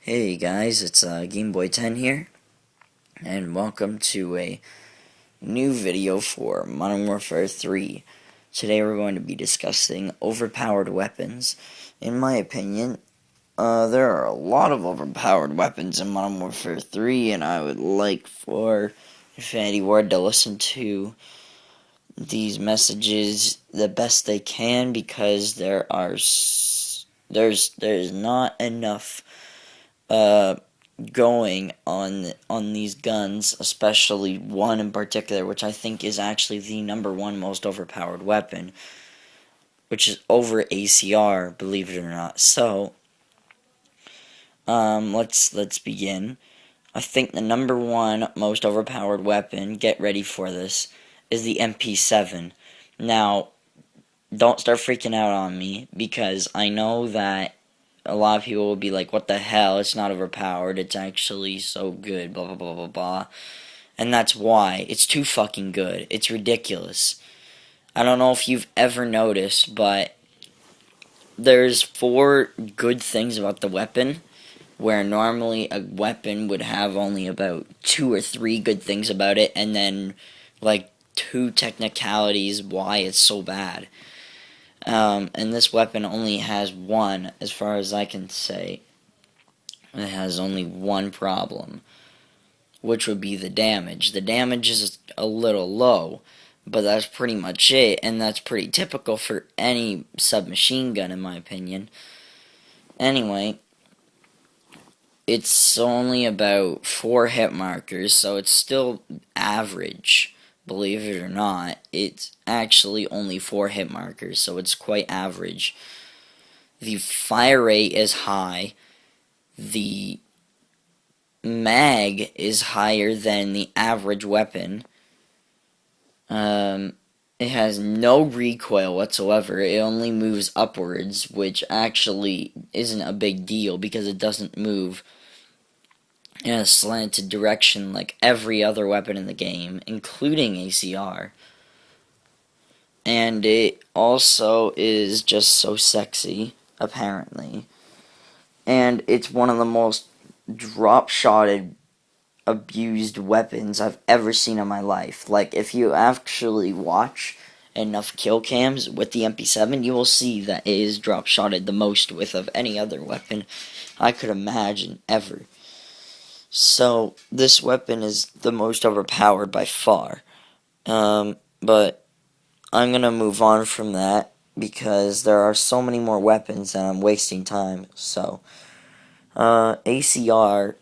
Hey guys, it's Gameboy10 here, and welcome to a new video for Modern Warfare 3. Today we're going to be discussing overpowered weapons. In my opinion, there are a lot of overpowered weapons in Modern Warfare 3, and I would like for Infinity Ward to listen to these messages the best they can, because there's not enough going on these guns, especially one in particular, which I think is actually the number one most overpowered weapon, which is over ACR, believe it or not. So, let's begin. I think the number one most overpowered weapon, get ready for this, is the MP7. Now, don't start freaking out on me, because I know that a lot of people will be like, what the hell, it's not overpowered, it's actually so good, blah blah blah blah blah. And that's why. It's too fucking good. It's ridiculous. I don't know if you've ever noticed, but there's four good things about the weapon, where normally a weapon would have only about two or three good things about it, and then like two technicalities why it's so bad. And this weapon only has one, as far as I can say. It has only one problem, which would be the damage. The damage is a little low, but that's pretty much it, and that's pretty typical for any submachine gun, in my opinion. Anyway, it's only about 4 hit markers, so it's still average. Believe it or not, it's actually only 4 hit markers, so it's quite average. The fire rate is high. The mag is higher than the average weapon. It has no recoil whatsoever. It only moves upwards, which actually isn't a big deal because it doesn't move in a slanted direction like every other weapon in the game, including ACR. And it also is just so sexy, apparently. And it's one of the most drop-shotted, abused weapons I've ever seen in my life. Like, if you actually watch enough kill cams with the MP7, you will see that it is drop-shotted the most with of any other weapon I could imagine ever. So, this weapon is the most overpowered by far. But I'm gonna move on from that, because there are so many more weapons and I'm wasting time. So, ACR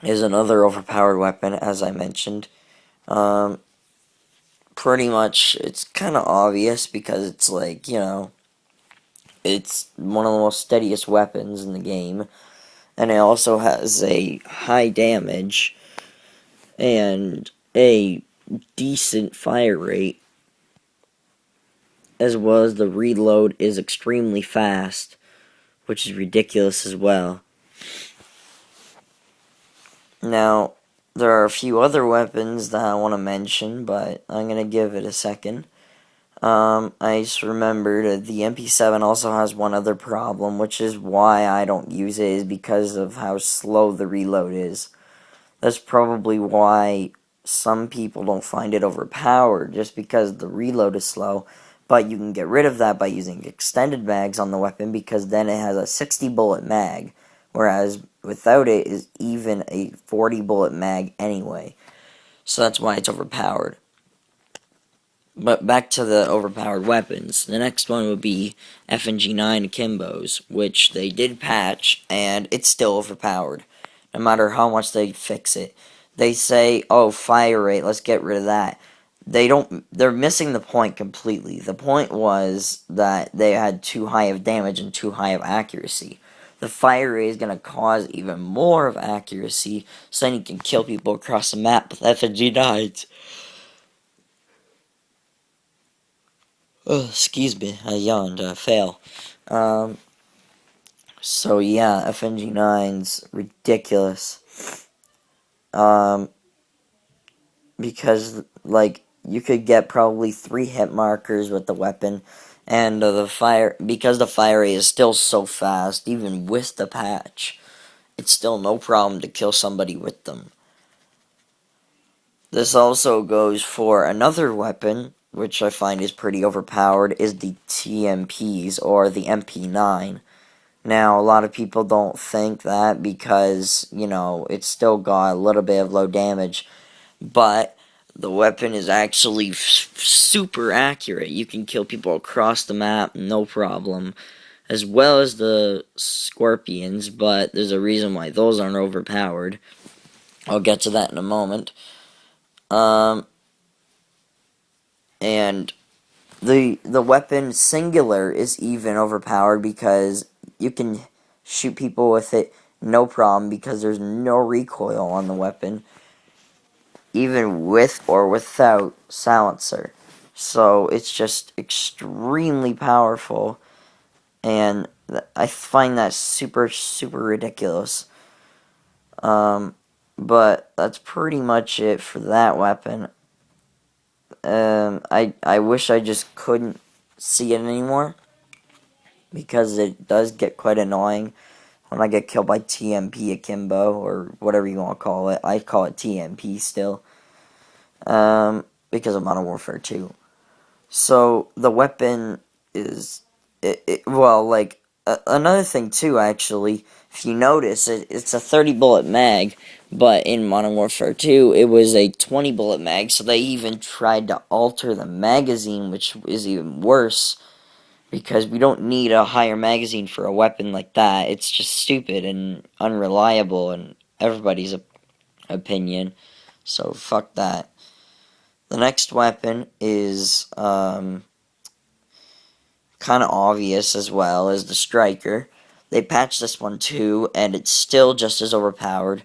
is another overpowered weapon, as I mentioned. Pretty much, it's kind of obvious, because it's like, it's one of the most steadiest weapons in the game. And it also has a high damage and a decent fire rate, as well as the reload is extremely fast, which is ridiculous as well. Now, there are a few other weapons that I want to mention, but I'm going to give it a second. I just remembered the MP7 also has one other problem, which is why I don't use it, is because of how slow the reload is. That's probably why some people don't find it overpowered, just because the reload is slow. But you can get rid of that by using extended mags on the weapon, because then it has a 60 bullet mag, whereas without it is even a 40 bullet mag anyway. So that's why it's overpowered. But back to the overpowered weapons. The next one would be FNG9 Akimbos, which they did patch, and it's still overpowered, no matter how much they fix it. They say, oh, fire rate, let's get rid of that. They're missing the point completely. The point was that they had too high of damage and too high of accuracy. The fire rate is going to cause even more of accuracy, so then you can kill people across the map with FNG9s. Oh, excuse me, I yawned, fail. So yeah, FNG9's ridiculous. Because, like, you could get probably 3 hit markers with the weapon, and because the fire rate is still so fast, even with the patch, it's still no problem to kill somebody with them. This also goes for another weapon, which I find is pretty overpowered, is the TMPs, or the MP9. Now, a lot of people don't think that because, it's still got a little bit of low damage, but the weapon is actually super accurate. You can kill people across the map, no problem, as well as the scorpions, but there's a reason why those aren't overpowered. I'll get to that in a moment. Um, and the weapon singular is even overpowered because you can shoot people with it no problem because there's no recoil on the weapon, even with or without silencer. So it's just extremely powerful, and I find that super, super ridiculous. But that's pretty much it for that weapon. I wish I just couldn't see it anymore, because it does get quite annoying when I get killed by TMP Akimbo, or whatever you want to call it. I call it TMP still, because of Modern Warfare 2. So, the weapon is, another thing too, actually, if you notice, it's a 30 bullet mag, but in Modern Warfare 2, it was a 20 bullet mag, so they even tried to alter the magazine, which is even worse, because we don't need a higher magazine for a weapon like that. It's just stupid and unreliable in everybody's opinion, so fuck that. The next weapon is, kind of obvious as well as the striker. They patched this one too, and it's still just as overpowered.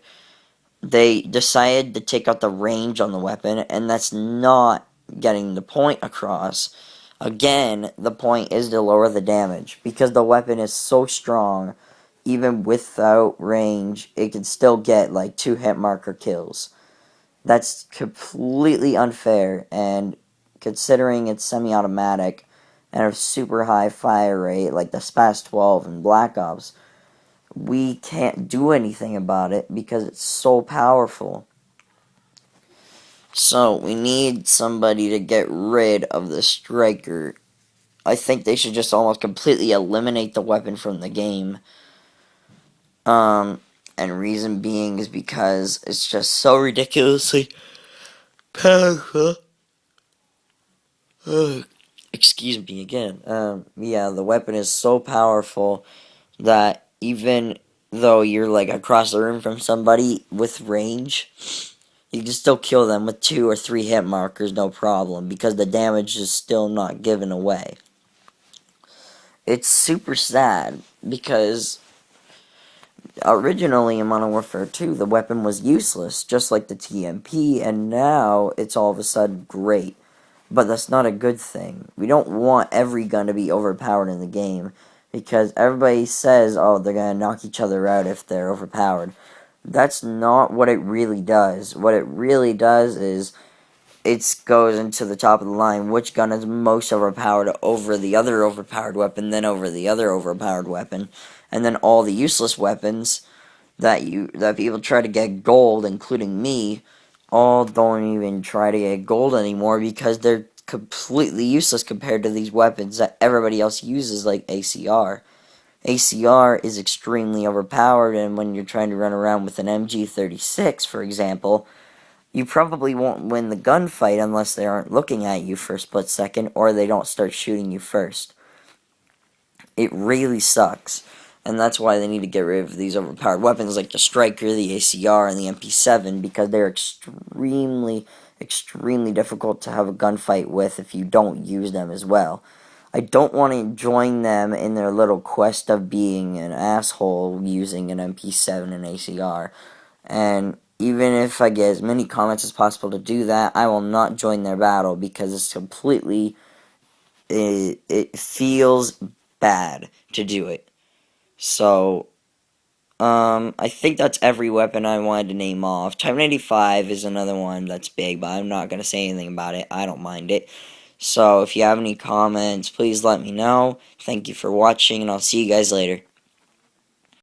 They decided to take out the range on the weapon, and that's not getting the point across. Again, the point is to lower the damage, because the weapon is so strong, even without range, it can still get like 2 hit marker kills. That's completely unfair, and considering it's semi-automatic and a super high fire rate like the SPAS 12 and Black Ops, we can't do anything about it because it's so powerful. So we need somebody to get rid of the striker. I think they should just almost completely eliminate the weapon from the game. And reason being is because it's just so ridiculously powerful. Excuse me again. Yeah, the weapon is so powerful that even though you're like across the room from somebody with range, you can still kill them with 2 or 3 hit markers, no problem, because the damage is still not given away. It's super sad, because originally in Modern Warfare 2, the weapon was useless, just like the TMP, and now it's all of a sudden great. But that's not a good thing. We don't want every gun to be overpowered in the game, because everybody says, oh, they're going to knock each other out if they're overpowered. That's not what it really does. What it really does is it goes into the top of the line, which gun is most overpowered over the other overpowered weapon, then over the other overpowered weapon, and then all the useless weapons that people try to get gold, including me, all don't even try to get gold anymore because they're completely useless compared to these weapons that everybody else uses, like ACR. ACR is extremely overpowered, and when you're trying to run around with an MG36, for example, you probably won't win the gunfight unless they aren't looking at you for a split second or they don't start shooting you first. It really sucks. And that's why they need to get rid of these overpowered weapons like the Striker, the ACR, and the MP7, because they're extremely, extremely difficult to have a gunfight with if you don't use them as well. I don't want to join them in their little quest of being an asshole using an MP7 and ACR. And even if I get as many comments as possible to do that, I will not join their battle because it's completely, it feels bad to do it. So, I think that's every weapon I wanted to name off. Type 95 is another one that's big, but I'm not going to say anything about it. I don't mind it. So, if you have any comments, please let me know. Thank you for watching, and I'll see you guys later.